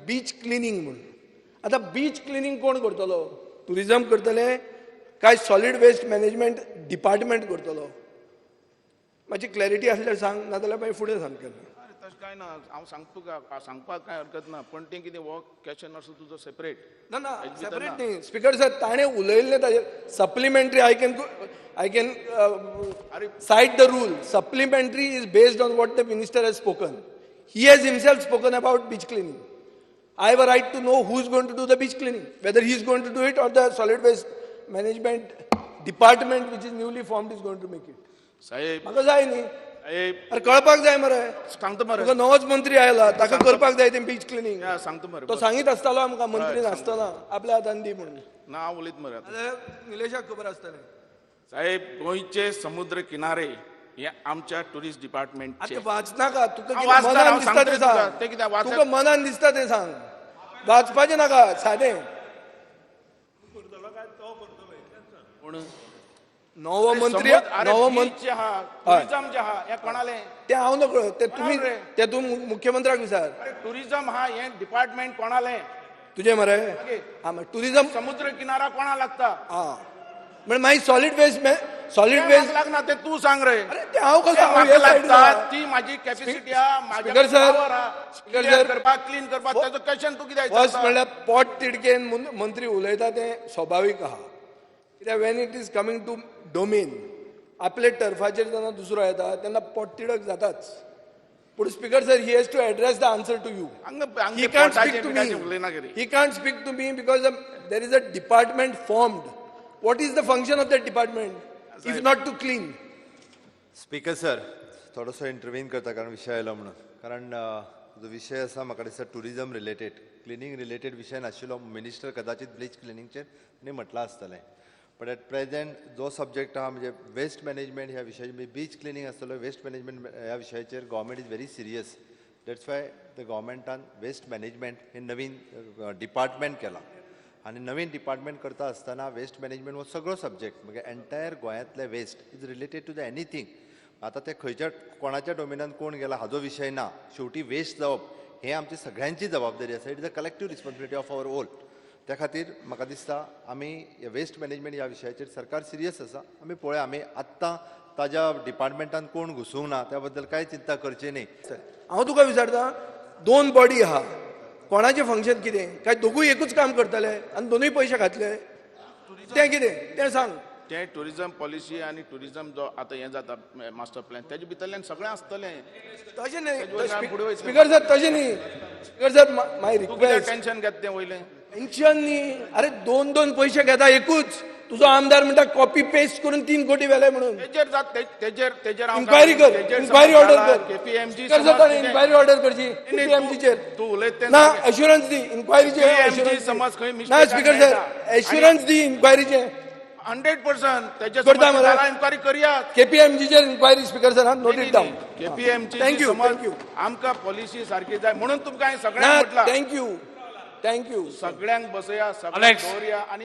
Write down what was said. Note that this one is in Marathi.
बीच क्लिनिंग म्हणून. आता बीच क्लिनिंग कोण करतलो? टुरिझम करतले काय सॉलिड वेस्ट मॅनेजमेंट डिपार्टमेंट करतलो? मातशी क्लॅरिटी असल्यार सांग, नाजाल्यार मागीर फुडें सांगतले. तशें कांय ना, हांव सांगता तुका, सांगपाक कांय हरकत ना, पण तें कितें हो क्वेश्चन असो तुजो सेपरेट. ना ना सेपरेट न्ही. स्पीकर सर ताणें उलयल्लें ताजेर supplementary I can side the rule. Supplementary is based on what the minister has spoken. He has himself spoken about beach cleaning. I have a right to know who is going to do the beach cleaning, whether he is going to do it or the solid waste management department which is newly formed is going to make it. साहेब म्हाका जाय न्ही. साहेब अरे कळपाक जाय मरे. सांगता मरे. तुका नवोच मंत्री आयला, ताका करपाक जाय तें बीच क्लिनिंग. सांगता मरे. तो सांगीत आसतालो आमकां मंत्री नासतना आपल्या हातान दी म्हणून. ना हांव उलयत मरे. निलेशाक खबर आसतलें. साहेब गोंयचे समुद्र किनारे हे आमच्या टुरिस्ट डिपार्टमेंटचे. आता वाचनाका तुका हांव कितें वाचता, मनान हांव दिसता सांगता तें तुका. सांग. तें कितें वाचत- तुका मनान दिसता तें सांग. वाचपाचें नाका सादें. पूण नवो मंत्री टुरिझम जे आहा हे कोणाले? ते हांव नकळो. ते तुम्ही कोणाले? ते तूं मुख्यमंत्र्याक विचार. अरे टुरिझम हा हे डिपार्टमेंट कोणाले? तुझे मरे. हा मग टुरिझम समुद्र किनारा कोणा लागता? हा म्हणजे मागीर सॉलिड वेस्ट सॉलिड तें वेस्ट म्हाका लागना, ते तू सांग रे. अरे ते हांव कसो तें हांव म्हाका हे side लागता, ला. ती माझी कॅपॅसिटी हा, माझ्या Speaker sir, power हा. Speaker Clear sir. करपाक, क्लीन करपाक त्याचं क्वेश्चन तू कितें फर्स्ट विचारता? म्हणल्यार पोट तिडकेन मंत्री उलयता तें स्वाभावीक आहा. कित्याक when it is coming to domain आपले टर्फाचेर जेन्ना दुसरो येता तेन्ना पोट तिडक जाताच. पूण speaker sir he has to address the answer to you. हांगा He can't पोटाचें speak to बिटाचें उलयना कितें. me. He can't speak to me because there is a department formed. What is the function of that department if not to clean? Speaker sir थोडोसो इंटरव्यून करता कारण विशय आयलो म्हणून. कारण जो विशय आसा म्हाका दिसता टुरिझम रिलेटेड क्लिनिंग रिलेटेड विशय नाशिल्लो. मिनिस्टर कदाचित ब्लीच क्लिनिंगचेर ताणें म्हटलां आसतलें. बट एट प्रेझेंट जो सब्जेक्ट आहा म्हणजे वेस्ट मॅनेजमेंट ह्या विशयाचेर बीच क्लिनिंग आसतलो वेस्ट मॅनेजमेंट ह्या विशयाचेर government is very serious. That's why the गव्हर्मेंटान वेस्ट मॅनेजमेंट हे नवीन डिपार्टमेंट केला. आनी नवीन डिपार्टमेंट करता आसतना वेस्ट मॅनेजमेंट हो सगळो सब्जेक्ट म्हणजे एंटायर गोंयांतले waste is related to the anything. आतां ते खंयच्या कोणाच्या डोमेनान कोण गेला हाजो विशय ना. शेवटी वेस्ट जावप हे आमची सगळ्यांची जबाबदारी आसा. It is a collective responsibility of our all. त्या खातीर म्हाका दिसता आमी वेस्ट मॅनेजमेंट ह्या विशयाचेर सरकार सिरियस आसा. आमी पळोवया आमी आत्तां ताज्या डिपार्टमेंटान कोण घुसूंक ना त्या बद्दल कांय चिंता करची न्ही. हांव तुका विचारता, दोन बॉडी आहा, कोणाचें फंक्शन कितें? काय दोगूय एकूच काम करतले आनी दोनूय पयशे खातले? तें कितें तें सांग. ते टुरिझम पॉलिसी आणि टुरिझम जो आता हे जाता मास्टर प्लॅन त्याच्या भितरल्यान सगळें आसतलें. तशें फुडें न्ही वयतलें. स्पीकर सर, तशें न्ही स्पीकर सर. माय तूं कित्याक रिक्वेस्ट टेन्शन घेता तें वयलें? पेन्शन न्ही. अरे दोन दोन पयशे घेता एकूच. तुजो आमदार म्हणटा कॉपी पेस्ट करून 3 कोटी व्हेले म्हणून. तेजेर जात तेजेर इन्क्वायरी कर, इन्क्वायरी ऑर्डर कर. केपीएमजी इन्क्वायरी ऑर्डर करची केपीएमजीचेर. तू उलयत ना एश्युरन्स दी इन्क्वायरीचे. KPMG समज खंय ना mistake स्पीकर जाता. सर एश्युरन्स दी इन्क्वायरीचे. 100% त्याच्या करता मरे. इन्क्वायरी करूया. केपीएमजीचेर inquiry speaker sir. Note it down. KPMG Thank you, समज thank you. आमकां पॉलिसी सारकी जाय म्हणून तुमकां हांवें सगळ्यांक म्हटलां थँक्यू सगळ्यांक बसया सगळ्यांक दवरया. आणि